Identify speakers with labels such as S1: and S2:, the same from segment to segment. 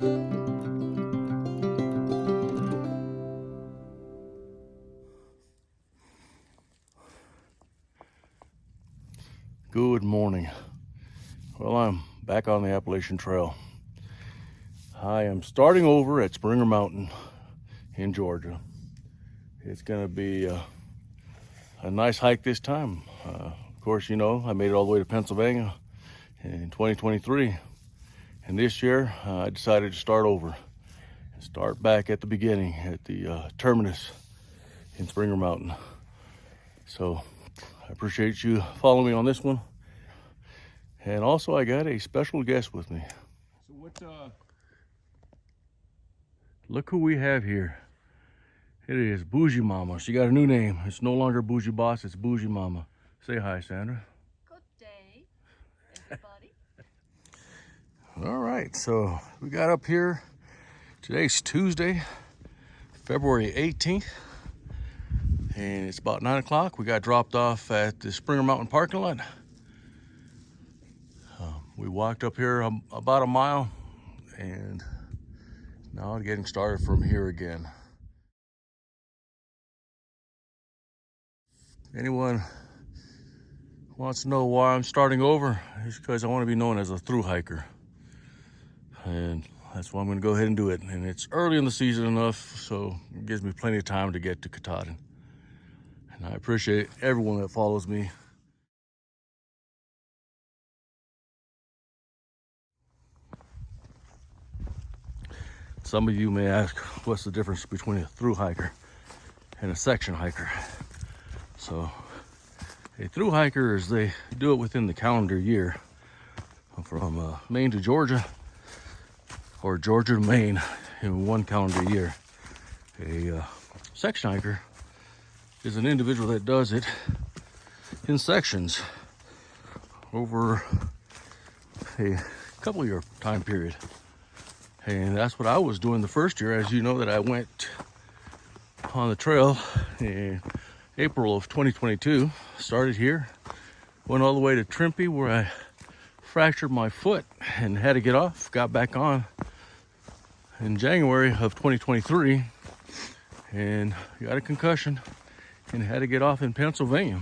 S1: Good morning. Well, I'm back on the Appalachian Trail. I am starting over at Springer Mountain in Georgia. It's going to be a nice hike this time. Of course, you know, I made it all the way to Pennsylvania in 2023. And this year, I decided to start over and start back at the beginning at the terminus in Springer Mountain. So I appreciate you following me on this one. And also, I got a special guest with me.
S2: So what,
S1: Look who we have here. It is Bougie Mama. She got a new name. It's no longer Bougie Boss, it's Bougie Mama. Say hi, Sandra.
S3: Good day, everybody.
S1: All right, so we got up here. Today's Tuesday, February 18th. And it's about 9 o'clock. We got dropped off at the Springer Mountain parking lot. We walked up here about a mile, and now getting started from here again. Anyone wants to know why I'm starting over? It's because I want to be known as a thru hiker, and that's why I'm going to go ahead and do it. And it's early in the season enough, so it gives me plenty of time to get to Katahdin. And I appreciate everyone that follows me. Some of you may ask, what's the difference between a thru hiker and a section hiker? So a thru hiker is they do it within the calendar year from Maine to Georgia, or Georgia to Maine in one calendar year. A section hiker is an individual that does it in sections over a couple year time period. And that's what I was doing the first year. As you know, that I went on the trail in April of 2022. Started here, went all the way to Trimpe, where I fractured my foot and had to get off. Got back on in January of 2023 and got a concussion and had to get off in Pennsylvania.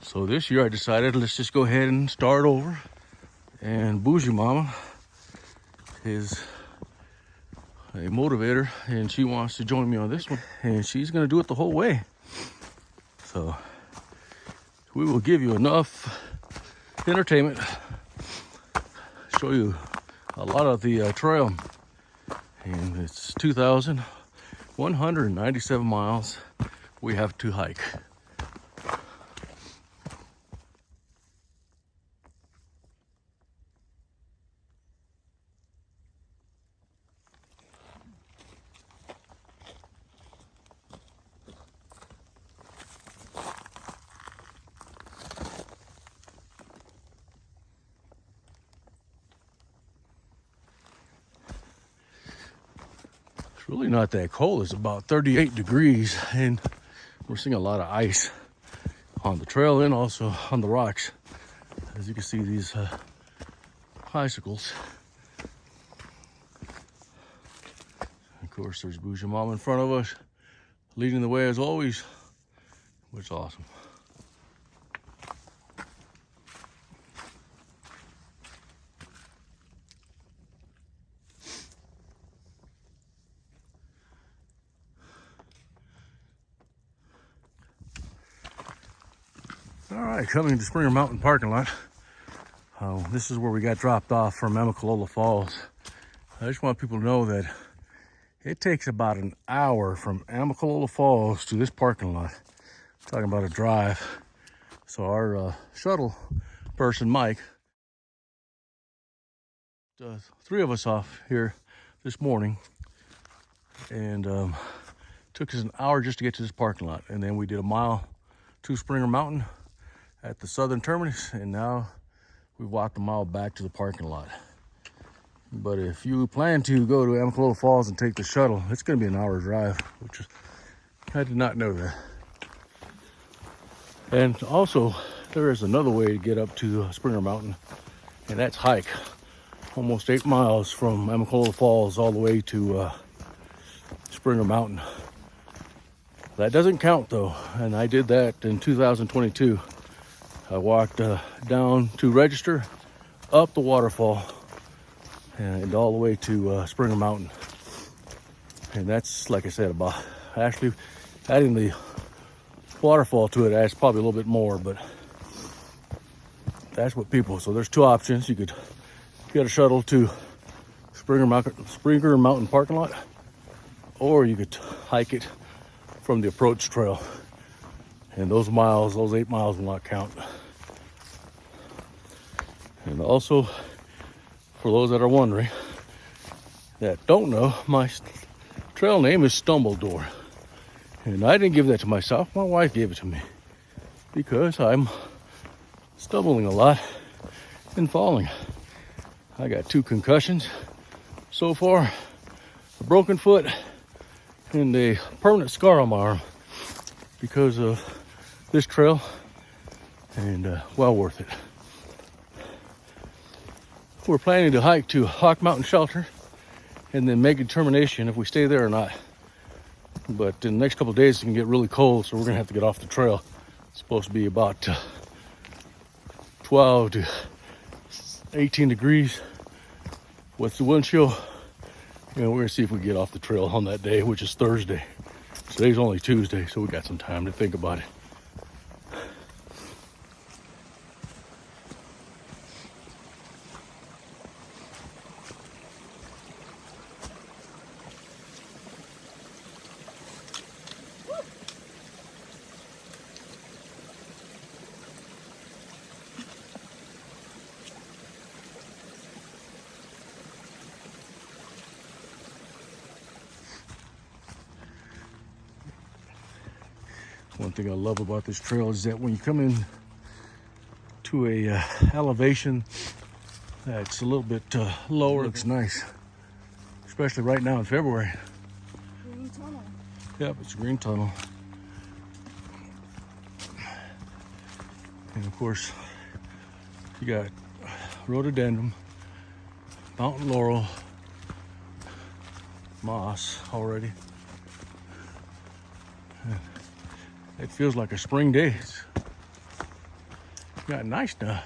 S1: So this year I decided, let's just go ahead and start over. And Bougie Mama is a motivator, and she wants to join me on this one, and she's going to do it the whole way. So we will give you enough entertainment, show you a lot of the trail, and it's 2,197 miles we have to hike. It's really not that cold. It's about 38 degrees, and we're seeing a lot of ice on the trail and also on the rocks. As you can see, these icicles. Of course, there's Bougie Mama in front of us, leading the way as always, which is awesome. All right, coming to Springer Mountain parking lot. This is where we got dropped off from Amicalola Falls. I just want people to know that it takes about an hour from Amicalola Falls to this parking lot. I'm talking about a drive. So our shuttle person, Mike, three of us off here this morning, and took us an hour just to get to this parking lot. And then we did a mile to Springer Mountain at the southern terminus, and now we walked a mile back to the parking lot. But if you plan to go to Amicalola Falls and take the shuttle, it's going to be an hour drive, which is, I did not know that. And also, there is another way to get up to Springer Mountain, and that's hike. almost 8 miles from Amicalola Falls all the way to Springer Mountain. That doesn't count though, and I did that in 2022. I walked down to register, up the waterfall, and all the way to Springer Mountain. And that's, like I said, about actually adding the waterfall to it adds probably a little bit more, but that's what people. So there's two options. You could get a shuttle to Springer Mountain parking lot, or you could hike it from the approach trail. And those miles, those 8 miles will not count. And also, for those that are wondering, that don't know, my trail name is Stumbledore. And I didn't give that to myself, my wife gave it to me. Because I'm stumbling a lot and falling. I got 2 concussions so far, a broken foot, and a permanent scar on my arm because of this trail, and well worth it. We're planning to hike to Hawk Mountain Shelter and then make a determination if we stay there or not. But in the next couple of days it can get really cold, so we're gonna have to get off the trail. It's supposed to be about 12 to 18 degrees with the wind chill. And we're gonna see if we can get off the trail on that day, which is Thursday. Today's only Tuesday, so we got some time to think about it. One thing I love about this trail is that when you come in to a elevation that's a little bit lower, it's nice, especially right now in February.
S3: Green tunnel.
S1: Yep, it's a green tunnel. And of course, you got rhododendron, mountain laurel, moss already. It feels like a spring day. It's got nice now.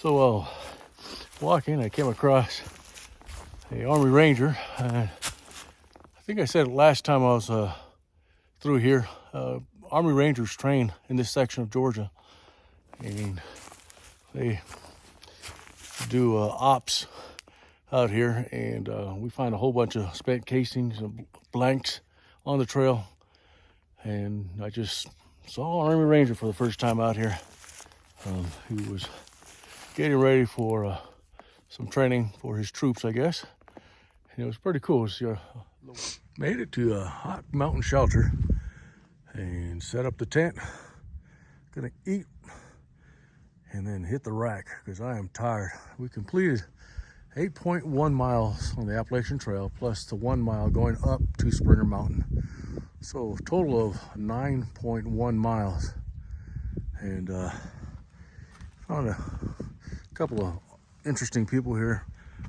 S1: So walking, I came across a Army Ranger. I think I said it last time I was through here. Army Rangers train in this section of Georgia, and they do ops out here, and we find a whole bunch of spent casings and blanks on the trail. And I just saw Army Ranger for the first time out here. He was getting ready for some training for his troops, I guess. And it was pretty cool. So, made it to Hawk Mountain Shelter and set up the tent. Gonna eat and then hit the rack because I am tired. We completed 8.1 miles on the Appalachian Trail plus the 1 mile going up to Springer Mountain. So a total of 9.1 miles. And found a couple of interesting people here.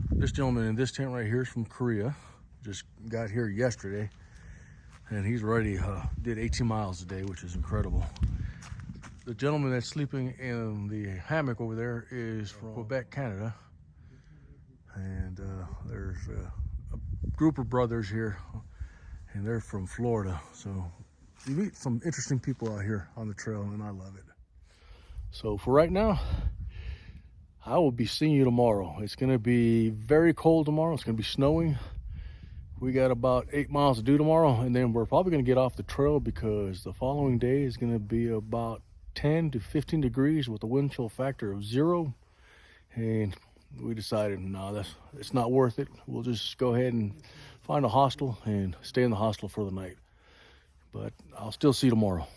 S1: This gentleman in this tent right here is from Korea. Just got here yesterday, and he's already did 18 miles a day, which is incredible. The gentleman that's sleeping in the hammock over there is from Quebec, Canada. And there's a group of brothers here and they're from Florida. So you meet some interesting people out here on the trail, and I love it. So for right now, I will be seeing you tomorrow. It's going to be very cold tomorrow. It's going to be snowing. We got about 8 miles to do tomorrow, and then we're probably going to get off the trail because the following day is going to be about 10 to 15 degrees with a wind chill factor of 0. And we decided, no, it's not worth it. We'll just go ahead and find a hostel and stay in the hostel for the night. But I'll still see you tomorrow.